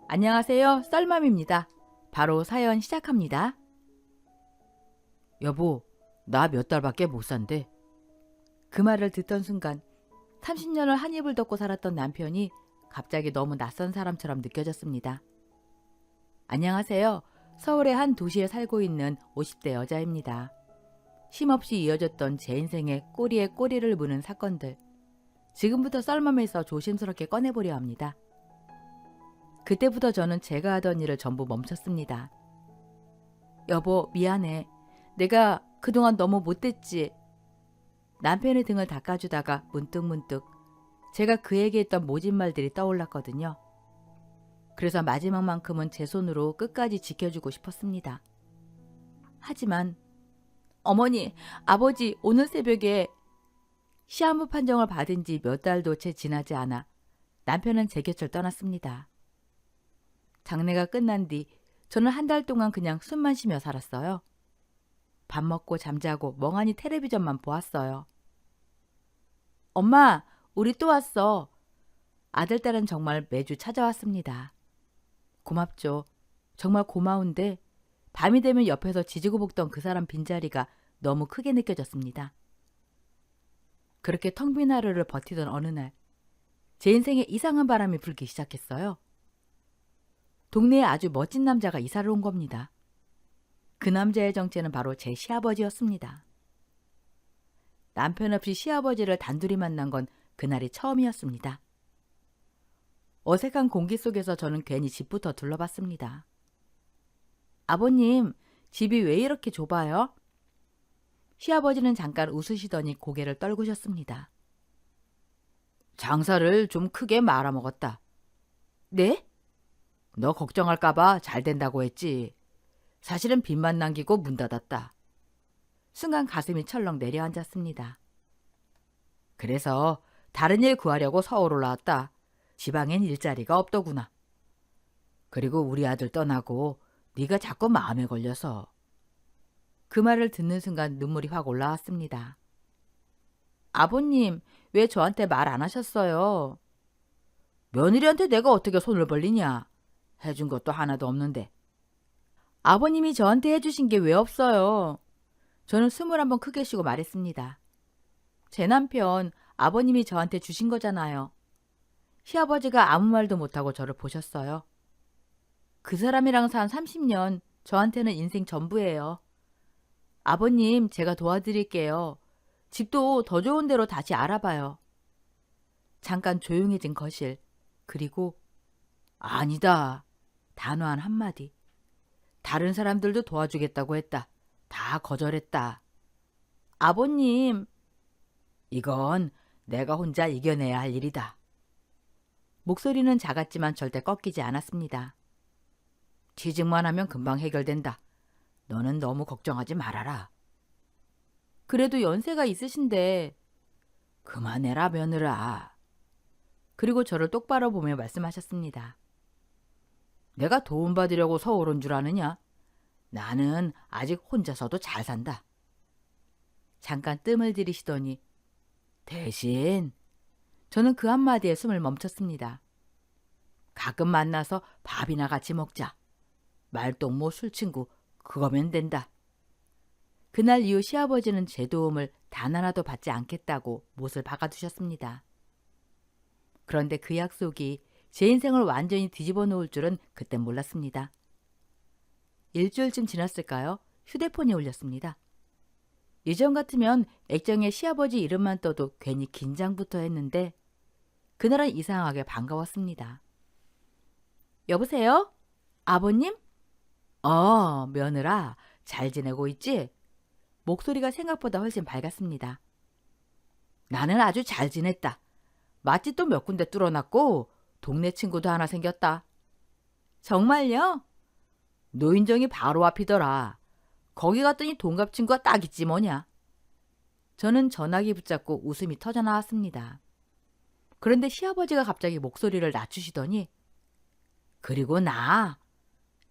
안녕하세요. 썰맘입니다. 바로 사연 시작합니다. 여보, 나 몇 달밖에 못 산대. 그 말을 듣던 순간 30년을 한 입을 덮고 살았던 남편이 갑자기 너무 낯선 사람처럼 느껴졌습니다. 안녕하세요. 서울의 한 도시에 살고 있는 50대 여자입니다. 쉼없이 이어졌던 제 인생의 꼬리에 꼬리를 무는 사건들. 지금부터 썰맘에서 조심스럽게 꺼내보려 합니다. 그때부터 저는 제가 하던 일을 전부 멈췄습니다. 여보, 미안해. 내가 그동안 너무 못됐지. 남편의 등을 닦아주다가 문득문득 제가 그에게 했던 모진 말들이 떠올랐거든요. 그래서 마지막만큼은 제 손으로 끝까지 지켜주고 싶었습니다. 하지만 어머니, 아버지, 오늘 새벽에 시한부 판정을 받은 지 몇 달도 채 지나지 않아 남편은 제 곁을 떠났습니다. 장례가 끝난 뒤 저는 한 달 동안 그냥 숨만 쉬며 살았어요. 밥 먹고 잠자고 멍하니 텔레비전만 보았어요. 엄마, 우리 또 왔어. 아들, 딸은 정말 매주 찾아왔습니다. 고맙죠. 정말 고마운데 밤이 되면 옆에서 지지고 볶던 그 사람 빈자리가 너무 크게 느껴졌습니다. 그렇게 텅 빈 하루를 버티던 어느 날, 제 인생에 이상한 바람이 불기 시작했어요. 동네에 아주 멋진 남자가 이사를 온 겁니다. 그 남자의 정체는 바로 제 시아버지였습니다. 남편 없이 시아버지를 단둘이 만난 건 그날이 처음이었습니다. 어색한 공기 속에서 저는 괜히 집부터 둘러봤습니다. 아버님, 집이 왜 이렇게 좁아요? 시아버지는 잠깐 웃으시더니 고개를 떨구셨습니다. 장사를 좀 크게 말아먹었다. 네? 너 걱정할까봐 잘 된다고 했지. 사실은 빚만 남기고 문 닫았다. 순간 가슴이 철렁 내려앉았습니다. 그래서 다른 일 구하려고 서울 올라왔다. 지방엔 일자리가 없더구나. 그리고 우리 아들 떠나고 네가 자꾸 마음에 걸려서. 그 말을 듣는 순간 눈물이 확 올라왔습니다. 아버님, 왜 저한테 말 안 하셨어요? 며느리한테 내가 어떻게 손을 벌리냐. 해준 것도 하나도 없는데. 아버님이 저한테 해주신 게 왜 없어요? 저는 숨을 한번 크게 쉬고 말했습니다. 제 남편, 아버님이 저한테 주신 거잖아요. 시아버지가 아무 말도 못하고 저를 보셨어요. 그 사람이랑 산 30년, 저한테는 인생 전부예요. 아버님, 제가 도와드릴게요. 집도 더 좋은 데로 다시 알아봐요. 잠깐 조용해진 거실, 그리고 아니다. 단호한 한마디. 다른 사람들도 도와주겠다고 했다. 다 거절했다. 아버님, 이건 내가 혼자 이겨내야 할 일이다. 목소리는 작았지만 절대 꺾이지 않았습니다. 취직만 하면 금방 해결된다. 너는 너무 걱정하지 말아라. 그래도 연세가 있으신데. 그만해라 며느라. 그리고 저를 똑바로 보며 말씀하셨습니다. 내가 도움받으려고 서울 온 줄 아느냐? 나는 아직 혼자서도 잘 산다. 잠깐 뜸을 들이시더니 대신 저는 그 한마디에 숨을 멈췄습니다. 가끔 만나서 밥이나 같이 먹자. 말동무 술친구 그거면 된다. 그날 이후 시아버지는 제 도움을 단 하나도 받지 않겠다고 못을 박아두셨습니다. 그런데 그 약속이 제 인생을 완전히 뒤집어 놓을 줄은 그땐 몰랐습니다. 일주일쯤 지났을까요? 휴대폰이 울렸습니다. 예전 같으면 액정에 시아버지 이름만 떠도 괜히 긴장부터 했는데 그날은 이상하게 반가웠습니다. 여보세요? 아버님? 며느라, 잘 지내고 있지? 목소리가 생각보다 훨씬 밝았습니다. 나는 아주 잘 지냈다. 맛집도 몇 군데 뚫어놨고 동네 친구도 하나 생겼다. 정말요? 노인정이 바로 앞이더라. 거기 갔더니 동갑 친구가 딱 있지 뭐냐. 저는 전화기 붙잡고 웃음이 터져나왔습니다. 그런데 시아버지가 갑자기 목소리를 낮추시더니 그리고 나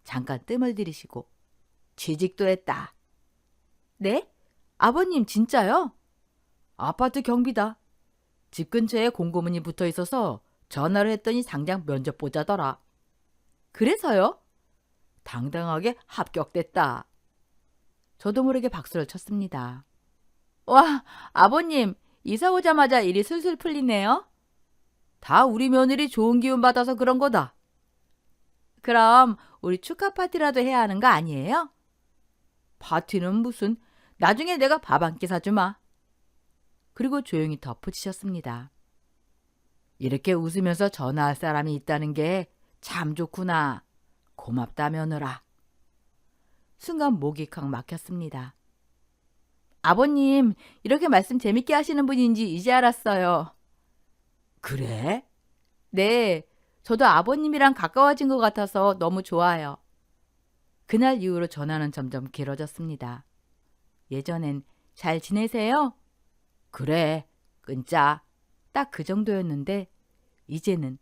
잠깐 뜸을 들이시고 취직도 했다. 네? 아버님 진짜요? 아파트 경비다. 집 근처에 공고문이 붙어 있어서 전화를 했더니 당장 면접 보자더라. 그래서요? 당당하게 합격됐다. 저도 모르게 박수를 쳤습니다. 와, 아버님, 이사 오자마자 일이 술술 풀리네요. 다 우리 며느리 좋은 기운 받아서 그런 거다. 그럼 우리 축하 파티라도 해야 하는 거 아니에요? 파티는 무슨, 나중에 내가 밥 한 끼 사주마. 그리고 조용히 덧붙이셨습니다. 이렇게 웃으면서 전화할 사람이 있다는 게 참 좋구나. 고맙다 며느라. 순간 목이 칵 막혔습니다. 아버님, 이렇게 말씀 재밌게 하시는 분인지 이제 알았어요. 그래? 네, 저도 아버님이랑 가까워진 것 같아서 너무 좋아요. 그날 이후로 전화는 점점 길어졌습니다. 예전엔 잘 지내세요? 그래, 끊자. 딱 그 정도였는데 이제는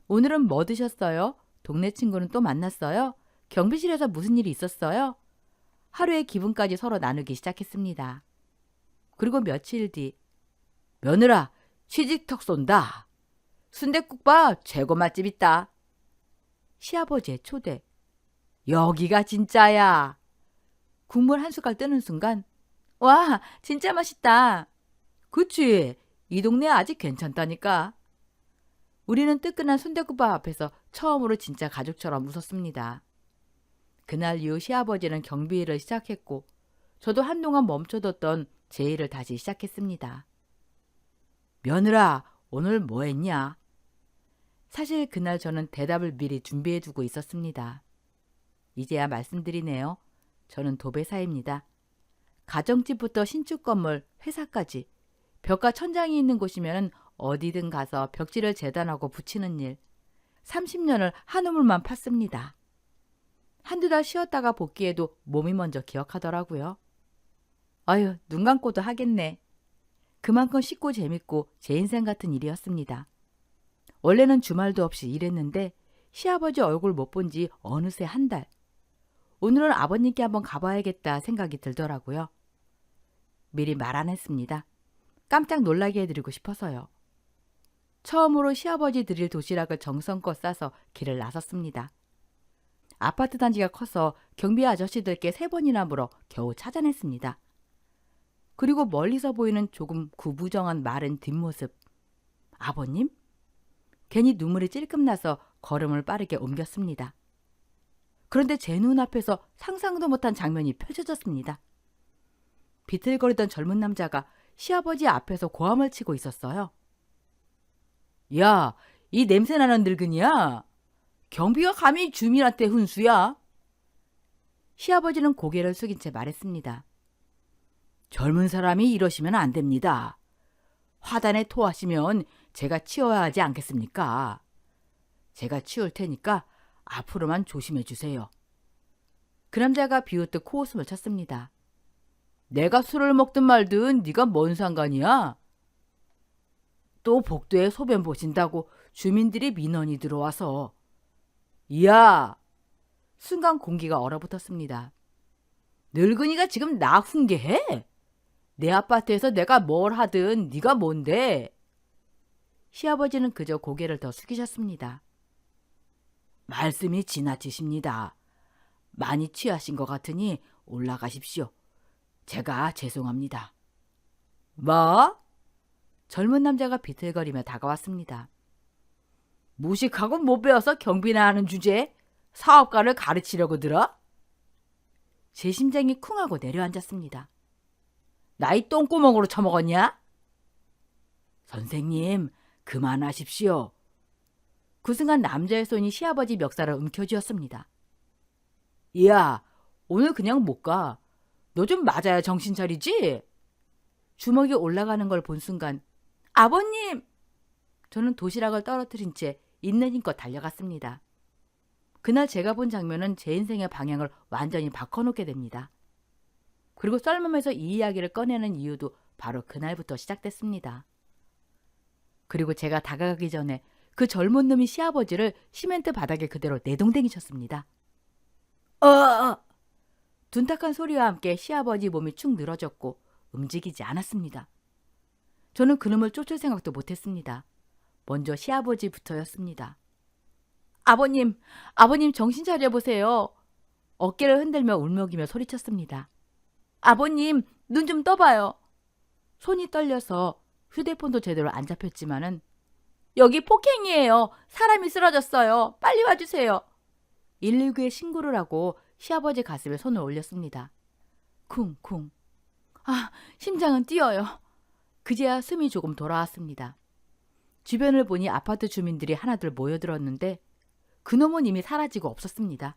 오늘은 뭐 드셨어요? 동네 친구는 또 만났어요? 경비실에서 무슨 일이 있었어요? 하루의 기분까지 서로 나누기 시작했습니다. 그리고 며칠 뒤 며느라, 취직턱 쏜다. 순댓국밥 최고 맛집 있다. 시아버지의 초대. 여기가 진짜야. 국물 한 숟갈 뜨는 순간 와, 진짜 맛있다. 그치? 이 동네 아직 괜찮다니까. 우리는 뜨끈한 순댓국밥 앞에서 처음으로 진짜 가족처럼 웃었습니다. 그날 이후 시아버지는 경비 일을 시작했고 저도 한동안 멈춰뒀던 제 일을 다시 시작했습니다. 며느라, 오늘 뭐 했냐? 사실 그날 저는 대답을 미리 준비해두고 있었습니다. 이제야 말씀드리네요. 저는 도배사입니다. 가정집부터 신축 건물, 회사까지 벽과 천장이 있는 곳이면 어디든 가서 벽지를 재단하고 붙이는 일. 30년을 한 우물만 팠습니다. 한두 달 쉬었다가 복귀해도 몸이 먼저 기억하더라고요. 아유, 눈 감고도 하겠네. 그만큼 쉽고 재밌고 제 인생 같은 일이었습니다. 원래는 주말도 없이 일했는데 시아버지 얼굴 못 본 지 어느새 한 달. 오늘은 아버님께 한번 가봐야겠다 생각이 들더라고요. 미리 말 안 했습니다. 깜짝 놀라게 해드리고 싶어서요. 처음으로 시아버지 드릴 도시락을 정성껏 싸서 길을 나섰습니다. 아파트 단지가 커서 경비 아저씨들께 3번이나 물어 겨우 찾아냈습니다. 그리고 멀리서 보이는 조금 구부정한 마른 뒷모습. 아버님? 괜히 눈물이 찔끔 나서 걸음을 빠르게 옮겼습니다. 그런데 제 눈앞에서 상상도 못한 장면이 펼쳐졌습니다. 비틀거리던 젊은 남자가 시아버지 앞에서 고함을 치고 있었어요. 야, 이 냄새나는 늙은이야. 경비가 감히 주민한테 훈수야? 시아버지는 고개를 숙인 채 말했습니다. 젊은 사람이 이러시면 안 됩니다. 화단에 토하시면 제가 치워야 하지 않겠습니까? 제가 치울 테니까 앞으로만 조심해 주세요. 그 남자가 비웃듯 코웃음을 쳤습니다. 내가 술을 먹든 말든 네가 뭔 상관이야? 또 복도에 소변 보신다고 주민들이 민원이 들어와서. 야! 순간 공기가 얼어붙었습니다. 늙은이가 지금 나 훈계해? 내 아파트에서 내가 뭘 하든 네가 뭔데? 시아버지는 그저 고개를 더 숙이셨습니다. 말씀이 지나치십니다. 많이 취하신 것 같으니 올라가십시오. 제가 죄송합니다. 뭐? 젊은 남자가 비틀거리며 다가왔습니다. 무식하고 못 배워서 경비나 하는 주제에 사업가를 가르치려고 들어? 제 심장이 쿵하고 내려앉았습니다. 나이 똥구멍으로 처먹었냐? 선생님, 그만하십시오. 그 순간 남자의 손이 시아버지 멱살을 움켜쥐었습니다. 야, 오늘 그냥 못 가. 너 좀 맞아야 정신 차리지? 주먹이 올라가는 걸 본 순간 아버님! 저는 도시락을 떨어뜨린 채 있는 힘껏 달려갔습니다. 그날 제가 본 장면은 제 인생의 방향을 완전히 바꿔놓게 됩니다. 그리고 썰매에서 이 이야기를 꺼내는 이유도 바로 그날부터 시작됐습니다. 그리고 제가 다가가기 전에 그 젊은 놈이 시아버지를 시멘트 바닥에 그대로 내동댕이 쳤습니다. 둔탁한 소리와 함께 시아버지 몸이 축 늘어졌고 움직이지 않았습니다. 저는 그놈을 쫓을 생각도 못했습니다. 먼저 시아버지부터였습니다. 아버님 정신 차려보세요. 어깨를 흔들며 울먹이며 소리쳤습니다. 아버님, 눈 좀 떠봐요. 손이 떨려서 휴대폰도 제대로 안 잡혔지만은 여기 폭행이에요. 사람이 쓰러졌어요. 빨리 와주세요. 119에 신고를 하고 시아버지 가슴에 손을 올렸습니다. 쿵쿵. 아, 심장은 뛰어요. 그제야 숨이 조금 돌아왔습니다. 주변을 보니 아파트 주민들이 하나둘 모여들었는데 그놈은 이미 사라지고 없었습니다.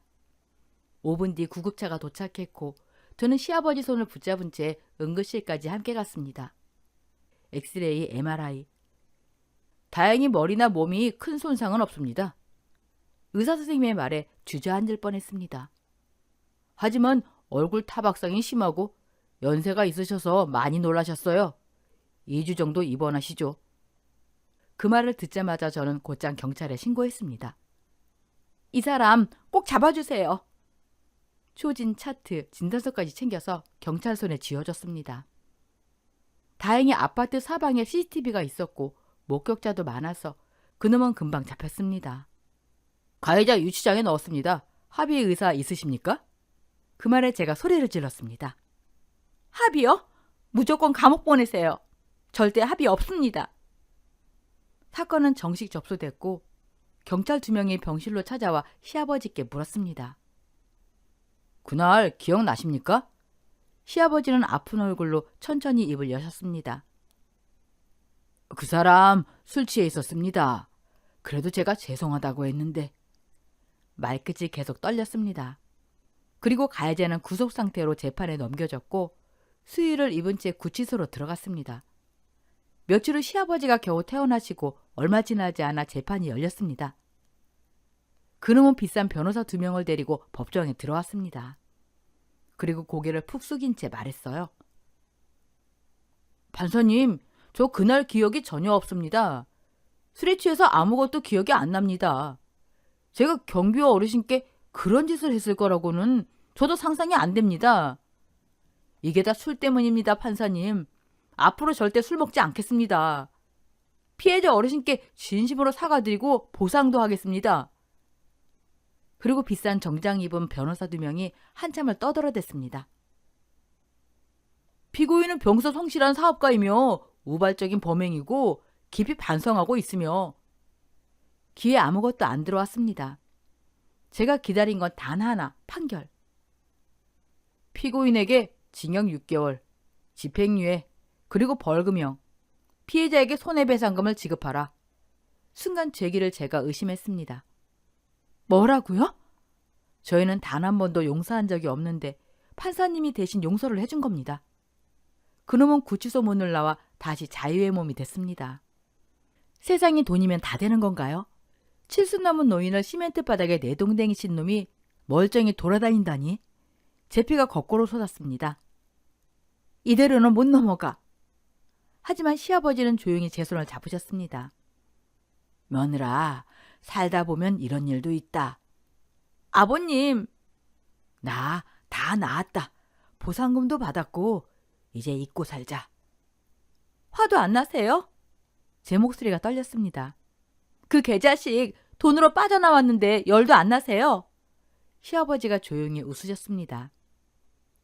5분 뒤 구급차가 도착했고 저는 시아버지 손을 붙잡은 채 응급실까지 함께 갔습니다. 엑스레이, MRI. 다행히 머리나 몸이 큰 손상은 없습니다. 의사 선생님의 말에 주저앉을 뻔했습니다. 하지만 얼굴 타박상이 심하고 연세가 있으셔서 많이 놀라셨어요. 2주 정도 입원하시죠. 그 말을 듣자마자 저는 곧장 경찰에 신고했습니다. 이 사람 꼭 잡아주세요. 초진, 차트, 진단서까지 챙겨서 경찰 손에 쥐어줬습니다. 다행히 아파트 사방에 CCTV가 있었고 목격자도 많아서 그놈은 금방 잡혔습니다. 가해자 유치장에 넣었습니다. 합의 의사 있으십니까? 그 말에 제가 소리를 질렀습니다. 합의요? 무조건 감옥 보내세요. 절대 합의 없습니다. 사건은 정식 접수됐고 경찰 2명이 병실로 찾아와 시아버지께 물었습니다. 그날 기억나십니까? 시아버지는 아픈 얼굴로 천천히 입을 여셨습니다. 그 사람 술 취해 있었습니다. 그래도 제가 죄송하다고 했는데. 말끝이 계속 떨렸습니다. 그리고 가해자는 구속 상태로 재판에 넘겨졌고 수의를 입은 채 구치소로 들어갔습니다. 며칠 후 시아버지가 겨우 퇴원하시고 얼마 지나지 않아 재판이 열렸습니다. 그놈은 비싼 변호사 2명을 데리고 법정에 들어왔습니다. 그리고 고개를 푹 숙인 채 말했어요. 판사님, 저 그날 기억이 전혀 없습니다. 술에 취해서 아무것도 기억이 안 납니다. 제가 경비와 어르신께 그런 짓을 했을 거라고는 저도 상상이 안 됩니다. 이게 다 술 때문입니다, 판사님. 앞으로 절대 술 먹지 않겠습니다. 피해자 어르신께 진심으로 사과드리고 보상도 하겠습니다. 그리고 비싼 정장 입은 변호사 2명이 한참을 떠들어댔습니다. 피고인은 평소 성실한 사업가이며 우발적인 범행이고 깊이 반성하고 있으며 귀에 아무것도 안 들어왔습니다. 제가 기다린 건 단 하나, 판결. 피고인에게 징역 6개월, 집행유예, 그리고 벌금형, 피해자에게 손해배상금을 지급하라. 순간 죄기를 제가 의심했습니다. 뭐라고요? 저희는 단 한 번도 용서한 적이 없는데 판사님이 대신 용서를 해준 겁니다. 그놈은 구치소 문을 나와 다시 자유의 몸이 됐습니다. 세상이 돈이면 다 되는 건가요? 70 넘은 노인을 시멘트 바닥에 내동댕이 친 놈이 멀쩡히 돌아다닌다니? 제 피가 거꾸로 솟았습니다. 이대로는 못 넘어가. 하지만 시아버지는 조용히 제 손을 잡으셨습니다. 며느라, 살다 보면 이런 일도 있다. 아버님, 나 다 나았다. 보상금도 받았고 이제 잊고 살자. 화도 안 나세요? 제 목소리가 떨렸습니다. 그 개자식 돈으로 빠져나왔는데 열도 안 나세요? 시아버지가 조용히 웃으셨습니다.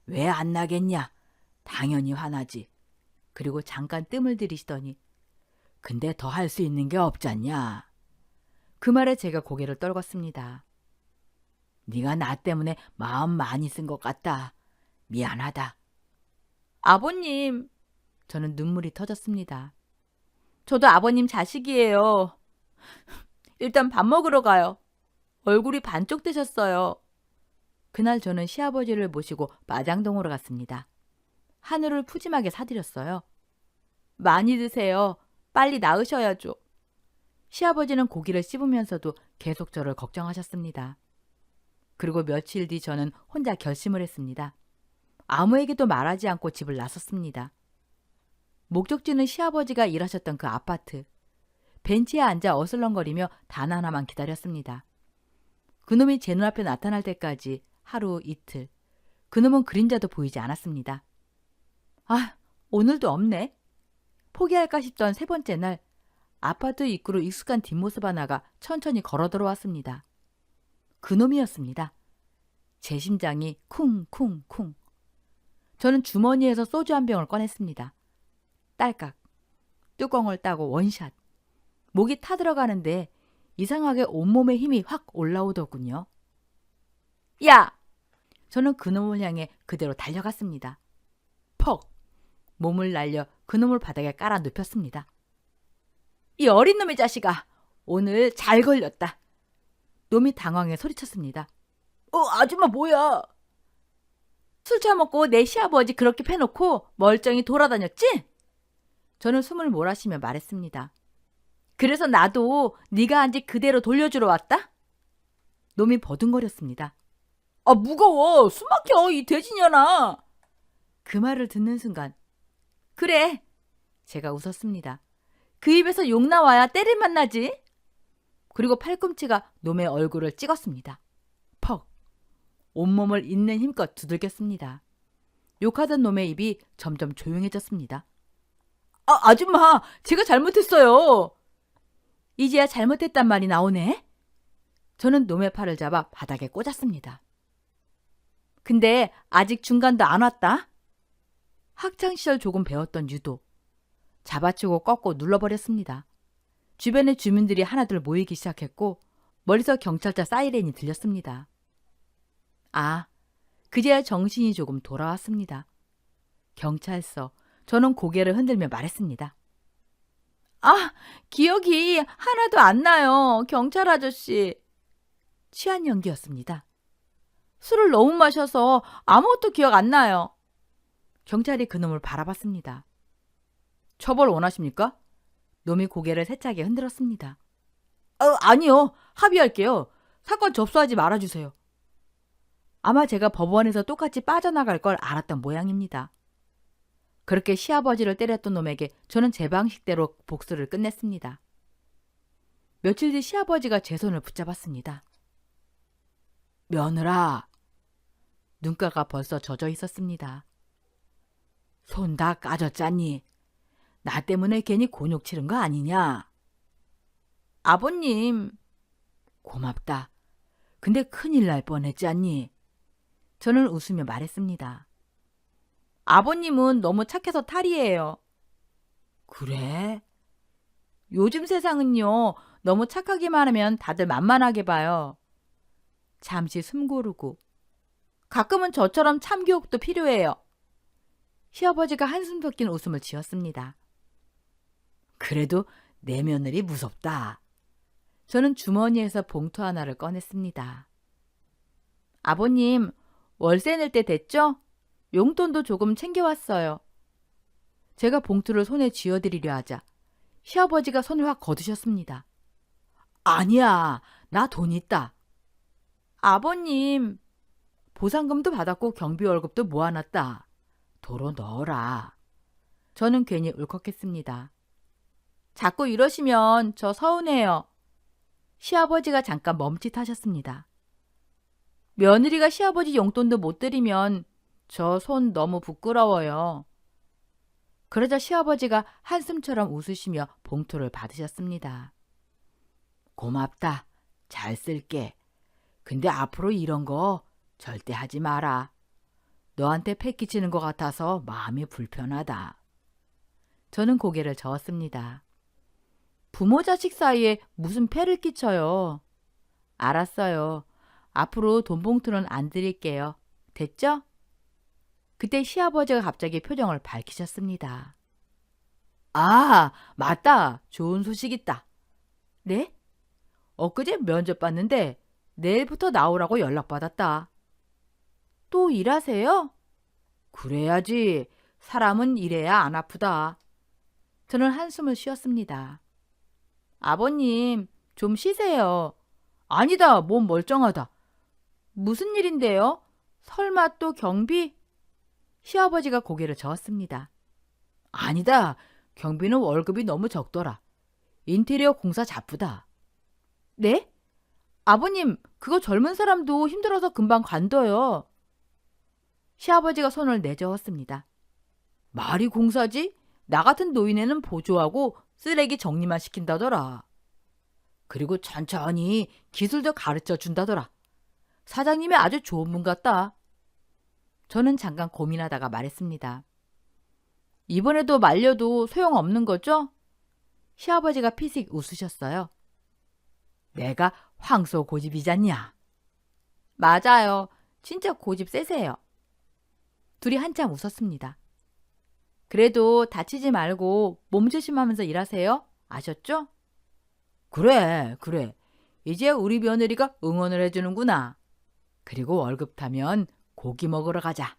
왜 안 나겠냐? 당연히 화나지. 그리고 잠깐 뜸을 들이시더니 근데 더 할 수 있는 게 없잖냐. 그 말에 제가 고개를 떨궜습니다. 네가 나 때문에 마음 많이 쓴 것 같다. 미안하다. 아버님, 저는 눈물이 터졌습니다. 저도 아버님 자식이에요. 일단 밥 먹으러 가요. 얼굴이 반쪽 되셨어요. 그날 저는 시아버지를 모시고 마장동으로 갔습니다. 한우를 푸짐하게 사드렸어요. 많이 드세요. 빨리 나으셔야죠. 시아버지는 고기를 씹으면서도 계속 저를 걱정하셨습니다. 그리고 며칠 뒤 저는 혼자 결심을 했습니다. 아무에게도 말하지 않고 집을 나섰습니다. 목적지는 시아버지가 일하셨던 그 아파트. 벤치에 앉아 어슬렁거리며 단 하나만 기다렸습니다. 그놈이 제 눈앞에 나타날 때까지 하루 이틀. 그놈은 그림자도 보이지 않았습니다. 아, 오늘도 없네. 포기할까 싶던 3번째 날 아파트 입구로 익숙한 뒷모습 하나가 천천히 걸어 들어왔습니다. 그놈이었습니다. 제 심장이 쿵쿵쿵. 저는 주머니에서 소주 한 병을 꺼냈습니다. 딸깍. 뚜껑을 따고 원샷. 목이 타들어가는데 이상하게 온몸에 힘이 확 올라오더군요. 야! 저는 그놈을 향해 그대로 달려갔습니다. 퍽! 몸을 날려 그놈을 바닥에 깔아 눕혔습니다. 이 어린 놈의 자식아! 오늘 잘 걸렸다. 놈이 당황해 소리쳤습니다. 아줌마 뭐야? 술 처먹고 내 시아버지 그렇게 패놓고 멀쩡히 돌아다녔지? 저는 숨을 몰아쉬며 말했습니다. 그래서 나도 네가 한 집 그대로 돌려주러 왔다? 놈이 버둥거렸습니다. 무거워. 숨 막혀 이 돼지년아. 그 말을 듣는 순간 그래. 제가 웃었습니다. 그 입에서 욕 나와야 때릴 만나지. 그리고 팔꿈치가 놈의 얼굴을 찍었습니다. 퍽. 온몸을 있는 힘껏 두들겼습니다. 욕하던 놈의 입이 점점 조용해졌습니다. 아줌마, 제가 잘못했어요. 이제야 잘못했단 말이 나오네. 저는 놈의 팔을 잡아 바닥에 꽂았습니다. 근데 아직 중간도 안 왔다. 학창시절 조금 배웠던 유도. 잡아치고 꺾고 눌러버렸습니다. 주변의 주민들이 하나둘 모이기 시작했고 멀리서 경찰차 사이렌이 들렸습니다. 그제야 정신이 조금 돌아왔습니다. 경찰서. 저는 고개를 흔들며 말했습니다. 기억이 하나도 안 나요. 경찰 아저씨. 취한 연기였습니다. 술을 너무 마셔서 아무것도 기억 안 나요. 경찰이 그놈을 바라봤습니다. 처벌 원하십니까? 놈이 고개를 세차게 흔들었습니다. 아니요. 합의할게요. 사건 접수하지 말아주세요. 아마 제가 법원에서 똑같이 빠져나갈 걸 알았던 모양입니다. 그렇게 시아버지를 때렸던 놈에게 저는 제 방식대로 복수를 끝냈습니다. 며칠 뒤 시아버지가 제 손을 붙잡았습니다. 며느라. 눈가가 벌써 젖어 있었습니다. 손 다 까졌잖니? 나 때문에 괜히 곤욕 치른 거 아니냐? 아버님. 고맙다. 근데 큰일 날 뻔했잖니? 저는 웃으며 말했습니다. 아버님은 너무 착해서 탈이에요. 그래? 요즘 세상은요, 너무 착하기만 하면 다들 만만하게 봐요. 잠시 숨 고르고. 가끔은 저처럼 참교육도 필요해요. 시아버지가 한숨 섞인 웃음을 지었습니다. 그래도 내 며느리 무섭다. 저는 주머니에서 봉투 하나를 꺼냈습니다. 아버님, 월세 낼 때 됐죠? 용돈도 조금 챙겨왔어요. 제가 봉투를 손에 쥐어드리려 하자 시아버지가 손을 확 거두셨습니다. 아니야, 나 돈 있다. 아버님, 보상금도 받았고 경비 월급도 모아놨다. 도로 넣어라. 저는 괜히 울컥했습니다. 자꾸 이러시면 저 서운해요. 시아버지가 잠깐 멈칫하셨습니다. 며느리가 시아버지 용돈도 못 드리면 저 손 너무 부끄러워요. 그러자 시아버지가 한숨처럼 웃으시며 봉투를 받으셨습니다. 고맙다. 잘 쓸게. 근데 앞으로 이런 거 절대 하지 마라. 너한테 패 끼치는 것 같아서 마음이 불편하다. 저는 고개를 저었습니다. 부모 자식 사이에 무슨 패를 끼쳐요. 알았어요. 앞으로 돈 봉투는 안 드릴게요. 됐죠? 그때 시아버지가 갑자기 표정을 밝히셨습니다. 맞다. 좋은 소식 있다. 네? 엊그제 면접 봤는데 내일부터 나오라고 연락받았다. 또 일하세요? 그래야지. 사람은 일해야 안 아프다. 저는 한숨을 쉬었습니다. 아버님, 좀 쉬세요. 아니다. 몸 멀쩡하다. 무슨 일인데요? 설마 또 경비? 시아버지가 고개를 저었습니다. 아니다. 경비는 월급이 너무 적더라. 인테리어 공사 잡부다. 네? 아버님, 그거 젊은 사람도 힘들어서 금방 관둬요. 시아버지가 손을 내저었습니다. 말이 공사지? 나 같은 노인네는 보조하고 쓰레기 정리만 시킨다더라. 그리고 천천히 기술도 가르쳐 준다더라. 사장님이 아주 좋은 분 같다. 저는 잠깐 고민하다가 말했습니다. 이번에도 말려도 소용없는 거죠? 시아버지가 피식 웃으셨어요. 내가 황소 고집이잖냐? 맞아요. 진짜 고집 세세요. 둘이 한참 웃었습니다. 그래도 다치지 말고 몸 조심하면서 일하세요. 아셨죠? 그래. 이제 우리 며느리가 응원을 해주는구나. 그리고 월급 타면 고기 먹으러 가자.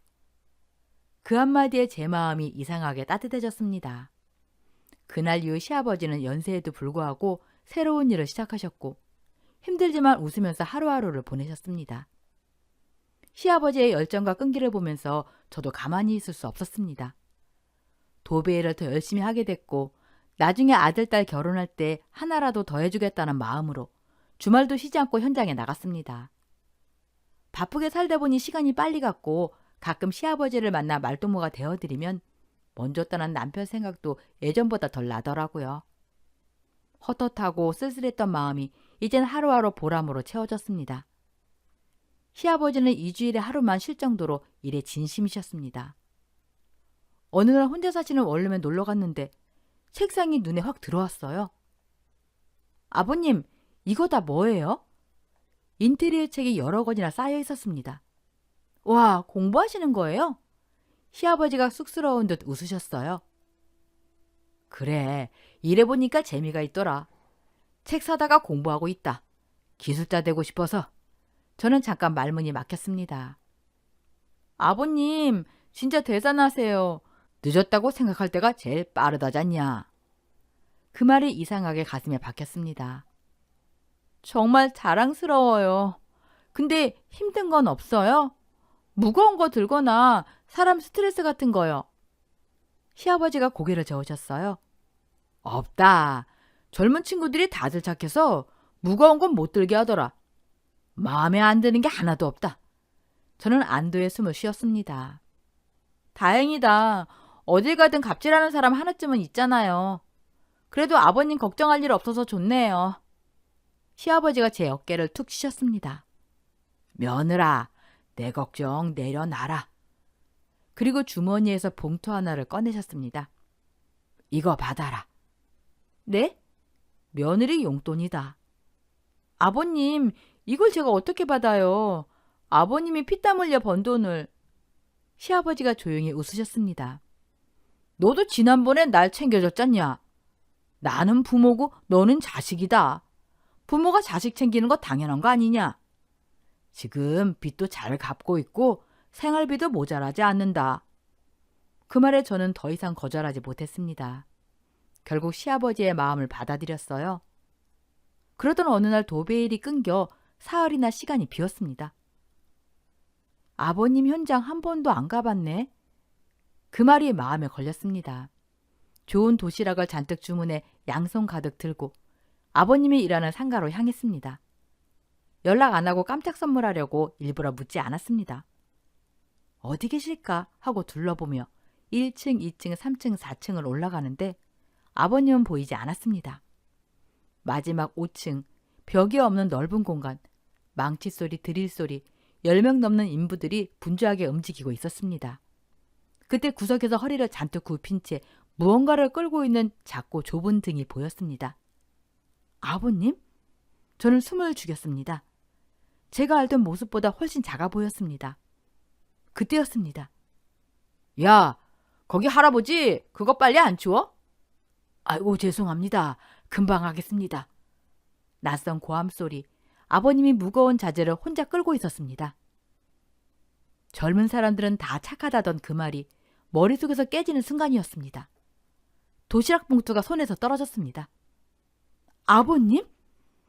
그 한마디에 제 마음이 이상하게 따뜻해졌습니다. 그날 이후 시아버지는 연세에도 불구하고 새로운 일을 시작하셨고 힘들지만 웃으면서 하루하루를 보내셨습니다. 시아버지의 열정과 끈기를 보면서 저도 가만히 있을 수 없었습니다. 도배일을 더 열심히 하게 됐고 나중에 아들, 딸 결혼할 때 하나라도 더 해주겠다는 마음으로 주말도 쉬지 않고 현장에 나갔습니다. 바쁘게 살다 보니 시간이 빨리 갔고 가끔 시아버지를 만나 말동무가 되어드리면 먼저 떠난 남편 생각도 예전보다 덜 나더라고요. 헛헛하고 쓸쓸했던 마음이 이젠 하루하루 보람으로 채워졌습니다. 시아버지는 2주일에 하루만 쉴 정도로 일에 진심이셨습니다. 어느 날 혼자 사시는 원룸에 놀러 갔는데 책상이 눈에 확 들어왔어요. 아버님, 이거 다 뭐예요? 인테리어 책이 여러 권이나 쌓여 있었습니다. 와, 공부하시는 거예요? 시아버지가 쑥스러운 듯 웃으셨어요. 그래, 일해보니까 재미가 있더라. 책 사다가 공부하고 있다. 기술자 되고 싶어서. 저는 잠깐 말문이 막혔습니다. 아버님, 진짜 대단하세요. 늦었다고 생각할 때가 제일 빠르다잖냐. 그 말이 이상하게 가슴에 박혔습니다. 정말 자랑스러워요. 근데 힘든 건 없어요? 무거운 거 들거나 사람 스트레스 같은 거요. 시아버지가 고개를 저으셨어요. 없다. 젊은 친구들이 다들 착해서 무거운 건 못 들게 하더라. 마음에 안 드는 게 하나도 없다. 저는 안도의 숨을 쉬었습니다. 다행이다. 어딜 가든 갑질하는 사람 하나쯤은 있잖아요. 그래도 아버님 걱정할 일 없어서 좋네요. 시아버지가 제 어깨를 툭 치셨습니다. 며느라, 내 걱정 내려놔라. 그리고 주머니에서 봉투 하나를 꺼내셨습니다. 이거 받아라. 네? 며느리 용돈이다. 아버님, 이걸 제가 어떻게 받아요? 아버님이 피땀 흘려 번 돈을. 시아버지가 조용히 웃으셨습니다. 너도 지난번에 날 챙겨줬잖냐? 나는 부모고 너는 자식이다. 부모가 자식 챙기는 거 당연한 거 아니냐? 지금 빚도 잘 갚고 있고 생활비도 모자라지 않는다. 그 말에 저는 더 이상 거절하지 못했습니다. 결국 시아버지의 마음을 받아들였어요. 그러던 어느 날 도배일이 끊겨 사흘이나 시간이 비었습니다. 아버님 현장 한 번도 안 가봤네. 그 말이 마음에 걸렸습니다. 좋은 도시락을 잔뜩 주문해 양손 가득 들고 아버님이 일하는 상가로 향했습니다. 연락 안 하고 깜짝 선물하려고 일부러 묻지 않았습니다. 어디 계실까 하고 둘러보며 1층, 2층, 3층, 4층을 올라가는데 아버님은 보이지 않았습니다. 마지막 5층, 벽이 없는 넓은 공간, 망치 소리, 드릴 소리, 10명 넘는 인부들이 분주하게 움직이고 있었습니다. 그때 구석에서 허리를 잔뜩 굽힌 채 무언가를 끌고 있는 작고 좁은 등이 보였습니다. 아버님? 저는 숨을 죽였습니다. 제가 알던 모습보다 훨씬 작아 보였습니다. 그때였습니다. 야, 거기 할아버지, 그거 빨리 안 치워? 아이고, 죄송합니다. 금방 하겠습니다. 낯선 고함 소리, 아버님이 무거운 자재를 혼자 끌고 있었습니다. 젊은 사람들은 다 착하다던 그 말이 머릿속에서 깨지는 순간이었습니다. 도시락 봉투가 손에서 떨어졌습니다. 아버님?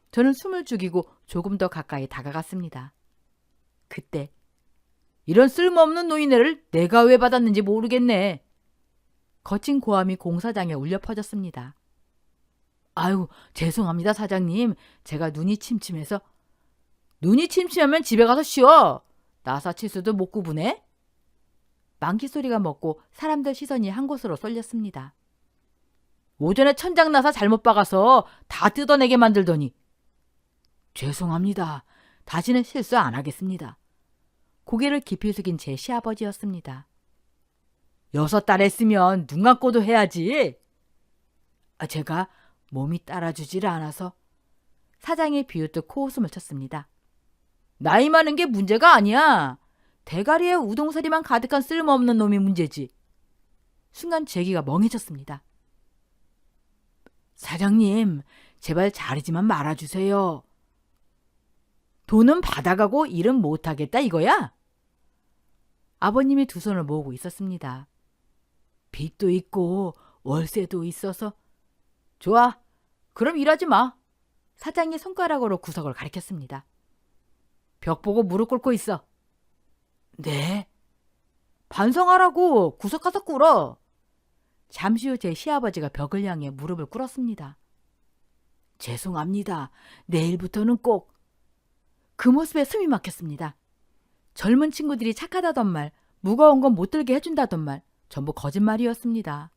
저는 숨을 죽이고 조금 더 가까이 다가갔습니다. 그때 이런 쓸모없는 노인네를 내가 왜 받았는지 모르겠네. 거친 고함이 공사장에 울려 퍼졌습니다. 아유, 죄송합니다, 사장님. 제가 눈이 침침해서. 눈이 침침하면 집에 가서 쉬어. 나사칠수도 못 구분해? 망치 소리가 먹고 사람들 시선이 한 곳으로 쏠렸습니다. 오전에 천장 나사 잘못 박아서 다 뜯어내게 만들더니. 죄송합니다. 다시는 실수 안 하겠습니다. 고개를 깊이 숙인 제 시아버지였습니다. 6달 했으면 눈 감고도 해야지. 제가 몸이 따라주질 않아서. 사장이 비웃듯 코웃음을 쳤습니다. 나이 많은 게 문제가 아니야. 대가리에 우동사리만 가득한 쓸모없는 놈이 문제지. 순간 제 귀가 멍해졌습니다. 사장님, 제발 자르지만 말아주세요. 돈은 받아가고 일은 못하겠다 이거야? 아버님이 두 손을 모으고 있었습니다. 빚도 있고 월세도 있어서. 좋아, 그럼 일하지 마. 사장이 손가락으로 구석을 가리켰습니다. 벽 보고 무릎 꿇고 있어. 네. 반성하라고 구석 가서 꿇어. 잠시 후 제 시아버지가 벽을 향해 무릎을 꿇었습니다. 죄송합니다. 내일부터는 꼭. 그 모습에 숨이 막혔습니다. 젊은 친구들이 착하다던 말, 무거운 건 못 들게 해준다던 말, 전부 거짓말이었습니다.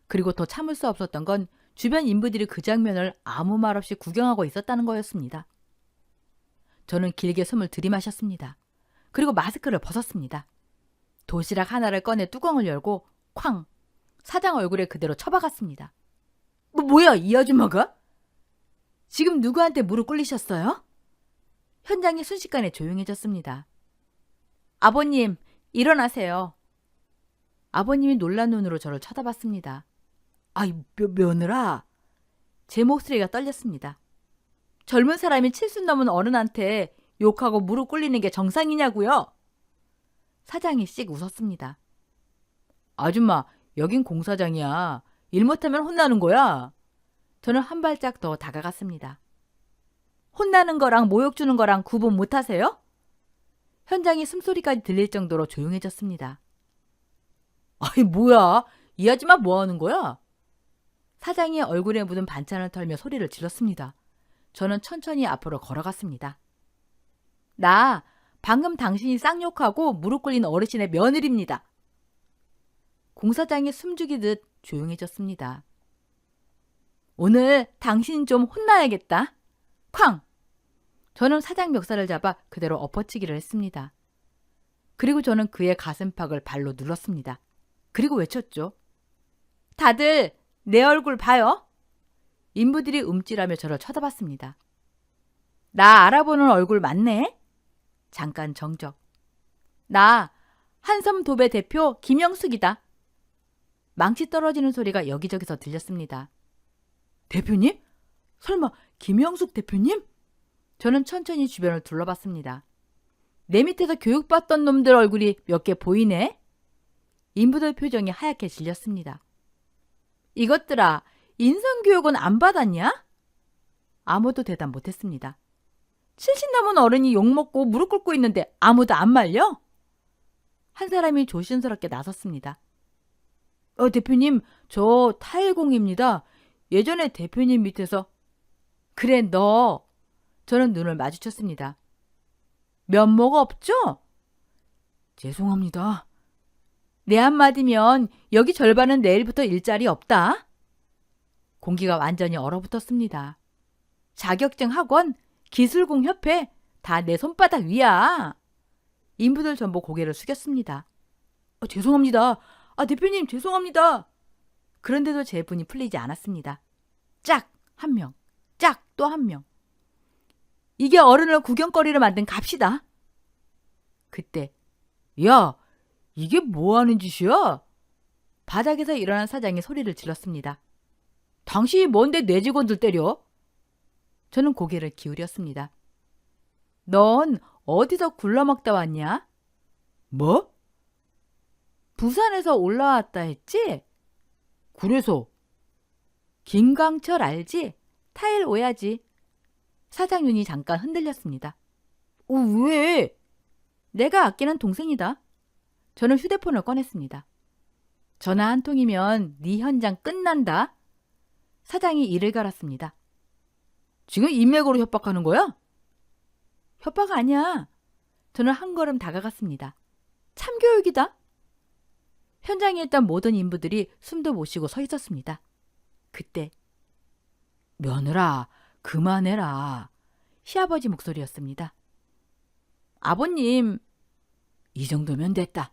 그리고 더 참을 수 없었던 건 주변 인부들이 그 장면을 아무 말 없이 구경하고 있었다는 거였습니다. 저는 길게 숨을 들이마셨습니다. 그리고 마스크를 벗었습니다. 도시락 하나를 꺼내 뚜껑을 열고 쾅! 사장 얼굴에 그대로 쳐박았습니다. 뭐야 이 아줌마가? 지금 누구한테 무릎 꿇리셨어요? 현장이 순식간에 조용해졌습니다. 아버님, 일어나세요. 아버님이 놀란 눈으로 저를 쳐다봤습니다. 아이, 며느라. 제 목소리가 떨렸습니다. 젊은 사람이 70 넘은 어른한테 욕하고 무릎 꿇리는 게 정상이냐고요? 사장이 씩 웃었습니다. 아줌마, 여긴 공사장이야. 일 못하면 혼나는 거야. 저는 한 발짝 더 다가갔습니다. 혼나는 거랑 모욕 주는 거랑 구분 못하세요? 현장이 숨소리까지 들릴 정도로 조용해졌습니다. 아이 뭐야? 이 아줌마 뭐 하는 거야? 사장이 얼굴에 묻은 반찬을 털며 소리를 질렀습니다. 저는 천천히 앞으로 걸어갔습니다. 나 방금 당신이 쌍욕하고 무릎 꿇린 어르신의 며느리입니다. 공사장이 숨죽이듯 조용해졌습니다. 오늘 당신 좀 혼나야겠다. 쾅! 저는 사장 멱살을 잡아 그대로 엎어치기를 했습니다. 그리고 저는 그의 가슴팍을 발로 눌렀습니다. 그리고 외쳤죠. 다들 내 얼굴 봐요. 인부들이 움찔하며 저를 쳐다봤습니다. 나 알아보는 얼굴 맞네? 잠깐 정적. 나 한섬도배 대표 김영숙이다. 망치 떨어지는 소리가 여기저기서 들렸습니다. 대표님? 설마 김영숙 대표님? 저는 천천히 주변을 둘러봤습니다. 내 밑에서 교육받던 놈들 얼굴이 몇 개 보이네? 인부들 표정이 하얗게 질렸습니다. 이것들아, 인성교육은 안 받았냐? 아무도 대답 못했습니다. 70 넘은 어른이 욕먹고 무릎 꿇고 있는데 아무도 안 말려? 한 사람이 조심스럽게 나섰습니다. 대표님, 저 타일공입니다. 예전에 대표님 밑에서. 그래, 너. 저는 눈을 마주쳤습니다. 면모가 없죠? 죄송합니다. 내 한마디면 여기 절반은 내일부터 일자리 없다. 공기가 완전히 얼어붙었습니다. 자격증 학원, 기술공 협회 다 내 손바닥 위야. 인부들 전부 고개를 숙였습니다. 죄송합니다. 대표님 죄송합니다. 그런데도 제 분이 풀리지 않았습니다. 짝! 한 명. 짝! 또 한 명. 이게 어른을 구경거리로 만든 값이다. 그때 야, 이게 뭐 하는 짓이야? 바닥에서 일어난 사장이 소리를 질렀습니다. 당신이 뭔데 내 직원들 때려? 저는 고개를 기울였습니다. 넌 어디서 굴러먹다 왔냐? 뭐? 부산에서 올라왔다 했지? 그래서? 김광철 알지? 타일 오야지. 사장 눈이 잠깐 흔들렸습니다. 왜? 내가 아끼는 동생이다. 저는 휴대폰을 꺼냈습니다. 전화 한 통이면 네 현장 끝난다. 사장이 이를 갈았습니다. 지금 인맥으로 협박하는 거야? 협박 아니야. 저는 한 걸음 다가갔습니다. 참교육이다. 현장에 있던 모든 인부들이 숨도 못 쉬고 서 있었습니다. 그때 며느라, 그만해라. 시아버지 목소리였습니다. 아버님, 이 정도면 됐다.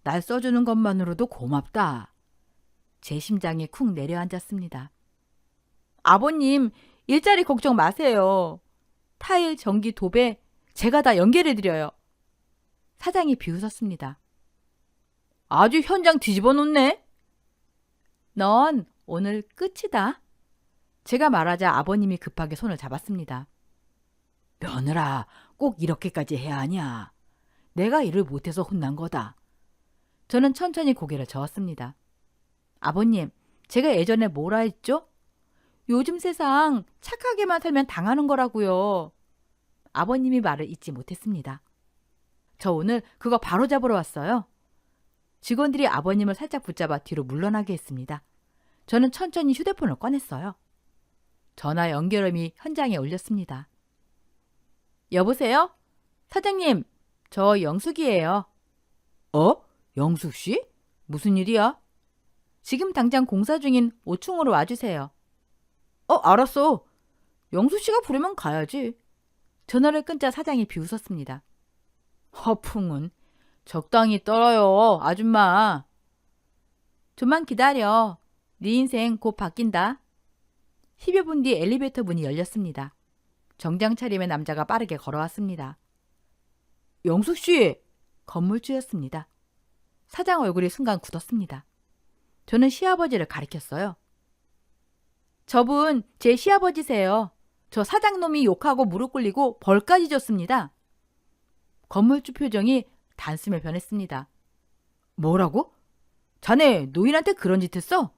날 써주는 것만으로도 고맙다. 제 심장이 쿵 내려앉았습니다. 아버님, 일자리 걱정 마세요. 타일, 전기, 도배 제가 다 연결해드려요. 사장이 비웃었습니다. 아주 현장 뒤집어 놓네. 넌 오늘 끝이다. 제가 말하자 아버님이 급하게 손을 잡았습니다. 며느라, 꼭 이렇게까지 해야 하냐. 내가 일을 못해서 혼난 거다. 저는 천천히 고개를 저었습니다. 아버님, 제가 예전에 뭐라 했죠? 요즘 세상 착하게만 살면 당하는 거라고요. 아버님이 말을 잊지 못했습니다. 저 오늘 그거 바로 잡으러 왔어요. 직원들이 아버님을 살짝 붙잡아 뒤로 물러나게 했습니다. 저는 천천히 휴대폰을 꺼냈어요. 전화 연결음이 현장에 울렸습니다. 여보세요? 사장님, 저 영숙이에요. 영숙 씨? 무슨 일이야? 지금 당장 공사 중인 5층으로 와주세요. 알았어. 영숙 씨가 부르면 가야지. 전화를 끊자 사장이 비웃었습니다. 허풍은 적당히 떨어요, 아줌마. 좀만 기다려. 네 인생 곧 바뀐다. 10여 분 뒤 엘리베이터 문이 열렸습니다. 정장 차림의 남자가 빠르게 걸어왔습니다. 영숙 씨! 건물주였습니다. 사장 얼굴이 순간 굳었습니다. 저는 시아버지를 가리켰어요. 저분 제 시아버지세요. 저 사장놈이 욕하고 무릎 꿇리고 벌까지 줬습니다. 건물주 표정이 단숨에 변했습니다. 뭐라고? 자네 노인한테 그런 짓 했어?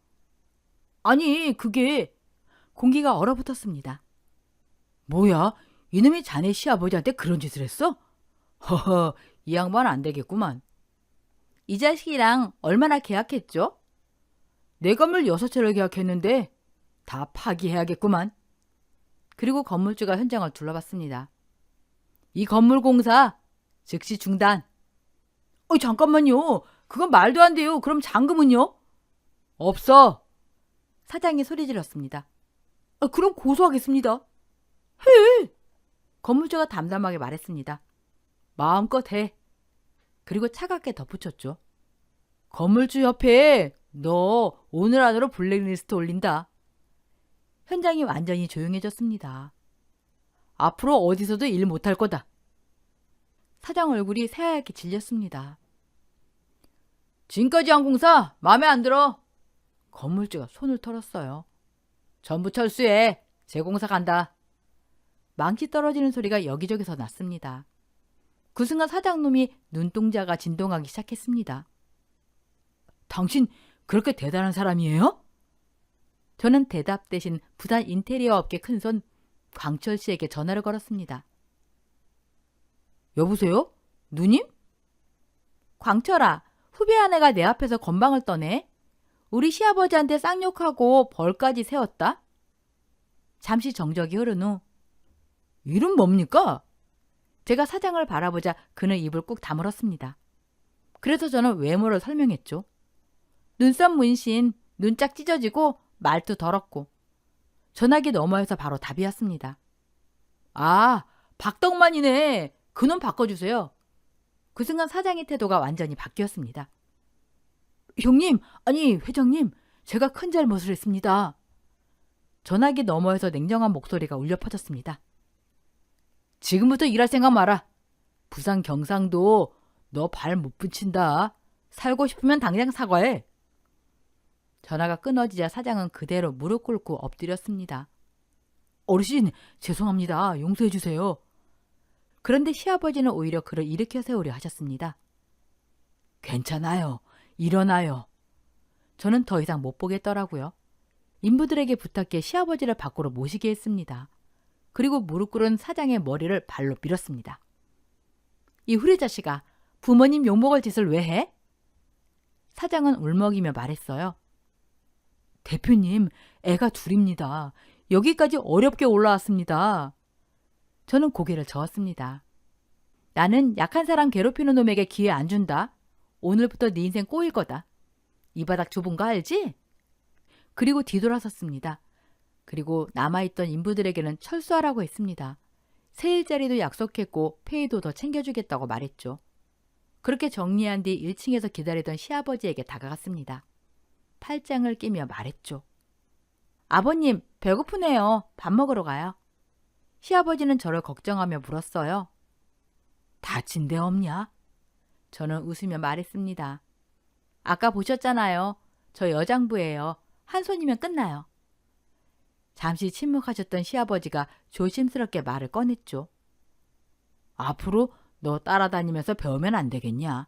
아니, 그게... 공기가 얼어붙었습니다. 뭐야? 이놈이 자네 시아버지한테 그런 짓을 했어? 허허, 이 양반 안 되겠구만. 이 자식이랑 얼마나 계약했죠? 내 건물 6채를 계약했는데 다 파기해야겠구만. 그리고 건물주가 현장을 둘러봤습니다. 이 건물 공사 즉시 중단. 잠깐만요. 그건 말도 안 돼요. 그럼 잔금은요? 없어. 사장이 소리 질렀습니다. 그럼 고소하겠습니다. 해. 건물주가 담담하게 말했습니다. 마음껏 해. 그리고 차갑게 덧붙였죠. 건물주 협회에 너 오늘 안으로 블랙리스트 올린다. 현장이 완전히 조용해졌습니다. 앞으로 어디서도 일 못할 거다. 사장 얼굴이 새하얗게 질렸습니다. 지금까지 한 공사 마음에 안 들어. 건물주가 손을 털었어요. 전부 철수해. 재공사 간다. 망치 떨어지는 소리가 여기저기서 났습니다. 그 순간 사장놈이 눈동자가 진동하기 시작했습니다. 당신 그렇게 대단한 사람이에요? 저는 대답 대신 부산 인테리어 업계 큰손 광철 씨에게 전화를 걸었습니다. 여보세요? 누님? 광철아, 후배 아내가 내 앞에서 건방을 떠네. 우리 시아버지한테 쌍욕하고 벌까지 세웠다. 잠시 정적이 흐른 후 일은 뭡니까? 제가 사장을 바라보자 그는 입을 꾹 다물었습니다. 그래서 저는 외모를 설명했죠. 눈썹 문신, 눈짝 찢어지고 말투 더럽고. 전화기 너머에서 바로 답이 왔습니다. 아, 박덕만이네. 그놈 바꿔주세요. 그 순간 사장의 태도가 완전히 바뀌었습니다. 형님, 아니 회장님, 제가 큰 잘못을 했습니다. 전화기 너머에서 냉정한 목소리가 울려 퍼졌습니다. 지금부터 일할 생각 마라. 부산 경상도 너 발 못 붙인다. 살고 싶으면 당장 사과해. 전화가 끊어지자 사장은 그대로 무릎 꿇고 엎드렸습니다. 어르신, 죄송합니다. 용서해 주세요. 그런데 시아버지는 오히려 그를 일으켜 세우려 하셨습니다. 괜찮아요. 일어나요. 저는 더 이상 못 보겠더라고요. 인부들에게 부탁해 시아버지를 밖으로 모시게 했습니다. 그리고 무릎 꿇은 사장의 머리를 발로 밀었습니다. 이 후리 자식아, 부모님 욕먹을 짓을 왜 해? 사장은 울먹이며 말했어요. 대표님, 애가 둘입니다. 여기까지 어렵게 올라왔습니다. 저는 고개를 저었습니다. 나는 약한 사람 괴롭히는 놈에게 기회 안 준다. 오늘부터 네 인생 꼬일 거다. 이 바닥 좁은 거 알지? 그리고 뒤돌아섰습니다. 그리고 남아있던 인부들에게는 철수하라고 했습니다. 생일자리도 약속했고 페이도 더 챙겨주겠다고 말했죠. 그렇게 정리한 뒤 1층에서 기다리던 시아버지에게 다가갔습니다. 팔짱을 끼며 말했죠. 아버님, 배고프네요. 밥 먹으러 가요. 시아버지는 저를 걱정하며 물었어요. 다친 데 없냐? 저는 웃으며 말했습니다. 아까 보셨잖아요. 저 여장부예요. 한 손이면 끝나요. 잠시 침묵하셨던 시아버지가 조심스럽게 말을 꺼냈죠. 앞으로 너 따라다니면서 배우면 안 되겠냐?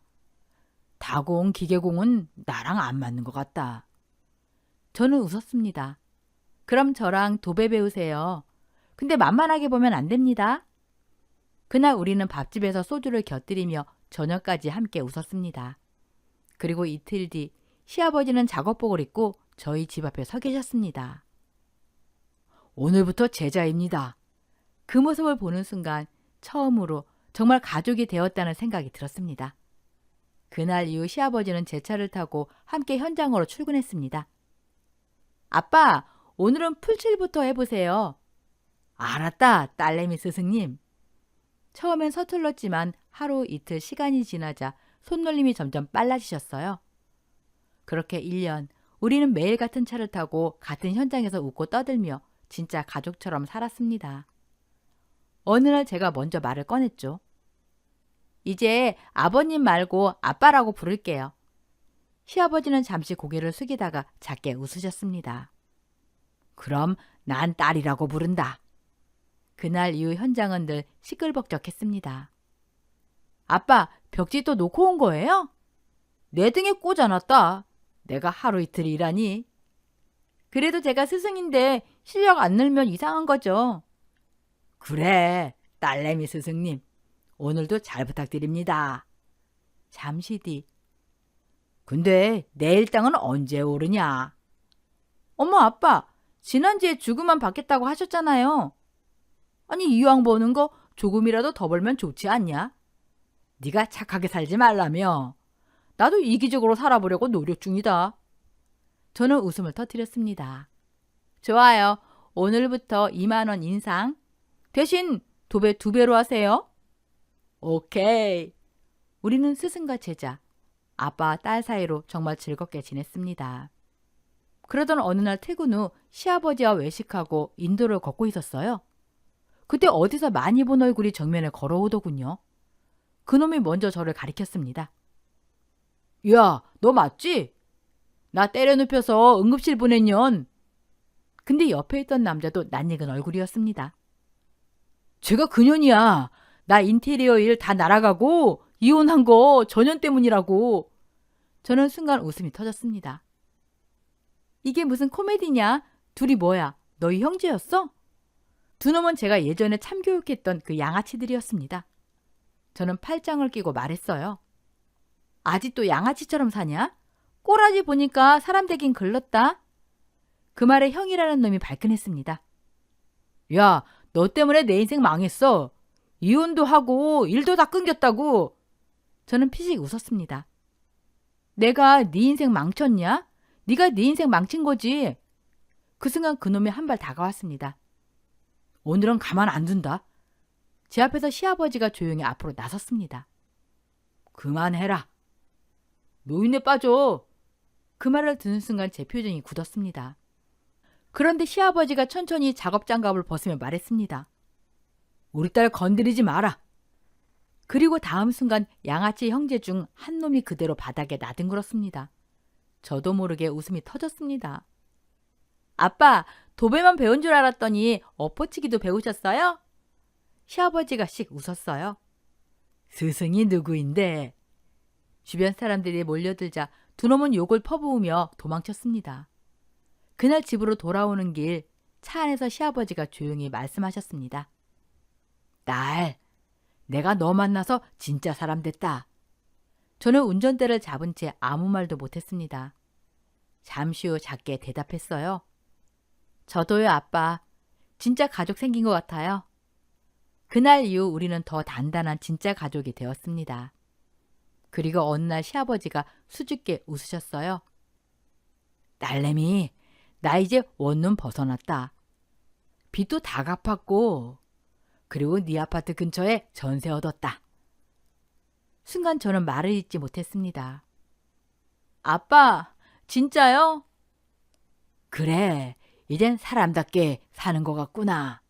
다공, 기계공은 나랑 안 맞는 것 같다. 저는 웃었습니다. 그럼 저랑 도배 배우세요. 근데 만만하게 보면 안 됩니다. 그날 우리는 밥집에서 소주를 곁들이며 저녁까지 함께 웃었습니다. 그리고 이틀 뒤 시아버지는 작업복을 입고 저희 집 앞에 서 계셨습니다. 오늘부터 제자입니다. 그 모습을 보는 순간 처음으로 정말 가족이 되었다는 생각이 들었습니다. 그날 이후 시아버지는 제 차를 타고 함께 현장으로 출근했습니다. 아빠, 오늘은 풀칠부터 해보세요. 알았다, 딸내미 스승님. 처음엔 서툴렀지만 하루 이틀 시간이 지나자 손놀림이 점점 빨라지셨어요. 그렇게 1년, 우리는 매일 같은 차를 타고 같은 현장에서 웃고 떠들며 진짜 가족처럼 살았습니다. 어느 날 제가 먼저 말을 꺼냈죠. 이제 아버님 말고 아빠라고 부를게요. 시아버지는 잠시 고개를 숙이다가 작게 웃으셨습니다. 그럼 난 딸이라고 부른다. 그날 이후 현장은 늘 시끌벅적했습니다. 아빠, 벽지 또 놓고 온 거예요? 내 등에 꽂아놨다. 내가 하루 이틀 일하니. 그래도 제가 스승인데 실력 안 늘면 이상한 거죠. 그래, 딸내미 스승님. 오늘도 잘 부탁드립니다. 잠시 뒤. 근데 내일 땅은 언제 오르냐? 어머, 아빠, 지난주에 주구만 받겠다고 하셨잖아요. 아니, 이왕 버는 거 조금이라도 더 벌면 좋지 않냐? 네가 착하게 살지 말라며. 나도 이기적으로 살아보려고 노력 중이다. 저는 웃음을 터뜨렸습니다. 좋아요. 오늘부터 2만 원 인상. 대신 도배 2배로 하세요. 오케이. 우리는 스승과 제자, 아빠, 딸 사이로 정말 즐겁게 지냈습니다. 그러던 어느 날 퇴근 후 시아버지와 외식하고 인도를 걷고 있었어요. 그때 어디서 많이 본 얼굴이 정면에 걸어오더군요. 그놈이 먼저 저를 가리켰습니다. 야, 너 맞지? 나 때려 눕혀서 응급실 보냈년. 근데 옆에 있던 남자도 낯익은 얼굴이었습니다. 제가 그년이야. 나 인테리어 일 다 날아가고 이혼한 거 저년 때문이라고. 저는 순간 웃음이 터졌습니다. 이게 무슨 코미디냐? 둘이 뭐야? 너희 형제였어? 두 놈은 제가 예전에 참교육했던 그 양아치들이었습니다. 저는 팔짱을 끼고 말했어요. 아직도 양아치처럼 사냐? 꼬라지 보니까 사람 되긴 글렀다. 그 말에 형이라는 놈이 발끈했습니다. 야, 너 때문에 내 인생 망했어. 이혼도 하고 일도 다 끊겼다고. 저는 피식 웃었습니다. 내가 네 인생 망쳤냐? 네가 네 인생 망친 거지. 그 순간 그놈이 한 발 다가왔습니다. 오늘은 가만 안 둔다. 제 앞에서 시아버지가 조용히 앞으로 나섰습니다. 그만해라. 노인네 빠져. 그 말을 듣는 순간 제 표정이 굳었습니다. 그런데 시아버지가 천천히 작업장갑을 벗으며 말했습니다. 우리 딸 건드리지 마라. 그리고 다음 순간 양아치 형제 중 한 놈이 그대로 바닥에 나뒹굴었습니다. 저도 모르게 웃음이 터졌습니다. 아빠, 도배만 배운 줄 알았더니 엎어치기도 배우셨어요? 시아버지가 씩 웃었어요. 스승이 누구인데? 주변 사람들이 몰려들자 두 놈은 욕을 퍼부으며 도망쳤습니다. 그날 집으로 돌아오는 길 차 안에서 시아버지가 조용히 말씀하셨습니다. 딸, 내가 너 만나서 진짜 사람 됐다. 저는 운전대를 잡은 채 아무 말도 못했습니다. 잠시 후 작게 대답했어요. 저도요, 아빠. 진짜 가족 생긴 것 같아요. 그날 이후 우리는 더 단단한 진짜 가족이 되었습니다. 그리고 어느 날 시아버지가 수줍게 웃으셨어요. 딸내미, 나 이제 원룸 벗어났다. 빚도 다 갚았고 그리고 네 아파트 근처에 전세 얻었다. 순간 저는 말을 잇지 못했습니다. 아빠, 진짜요? 그래, 이젠 사람답게 사는 것 같구나.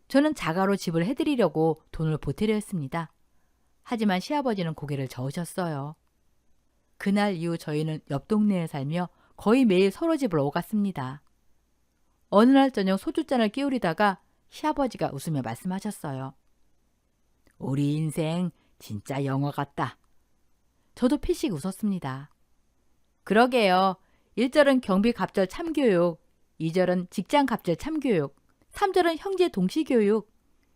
저는 자가로 집을 해드리려고 돈을 보태려 했습니다. 하지만 시아버지는 고개를 저으셨어요. 그날 이후 저희는 옆 동네에 살며 거의 매일 서로 집을 오갔습니다. 어느 날 저녁 소주잔을 끼우리다가 시아버지가 웃으며 말씀하셨어요. 우리 인생 진짜 영화 같다. 저도 피식 웃었습니다. 그러게요. 1절은 경비 갑절 참교육, 2절은 직장 갑절 참교육, 3절은 형제 동시교육.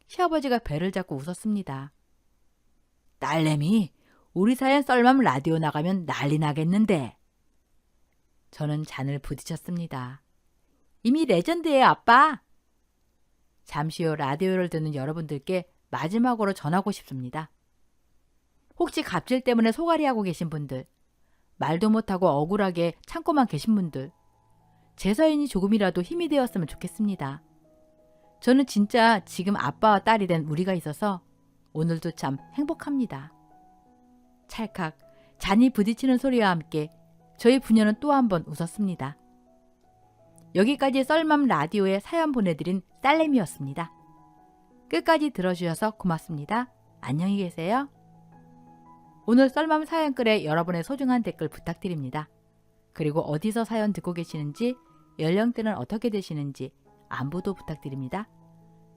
시아버지가 배를 잡고 웃었습니다. 딸내미, 우리 사연 썰맘 라디오 나가면 난리 나겠는데. 저는 잔을 부딪혔습니다. 이미 레전드예요, 아빠. 잠시 후 라디오를 듣는 여러분들께 마지막으로 전하고 싶습니다. 혹시 갑질 때문에 소갈이하고 계신 분들, 말도 못하고 억울하게 참고만 계신 분들, 제 사연이 조금이라도 힘이 되었으면 좋겠습니다. 저는 진짜 지금 아빠와 딸이 된 우리가 있어서 오늘도 참 행복합니다. 찰칵 잔이 부딪히는 소리와 함께 저희 부녀는 또 한 번 웃었습니다. 여기까지 썰맘 라디오에 사연 보내드린 딸내미였습니다. 끝까지 들어주셔서 고맙습니다. 안녕히 계세요. 오늘 썰맘 사연글에 여러분의 소중한 댓글 부탁드립니다. 그리고 어디서 사연 듣고 계시는지, 연령대는 어떻게 되시는지 안부도 부탁드립니다.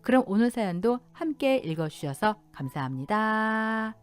그럼 오늘 사연도 함께 읽어주셔서 감사합니다.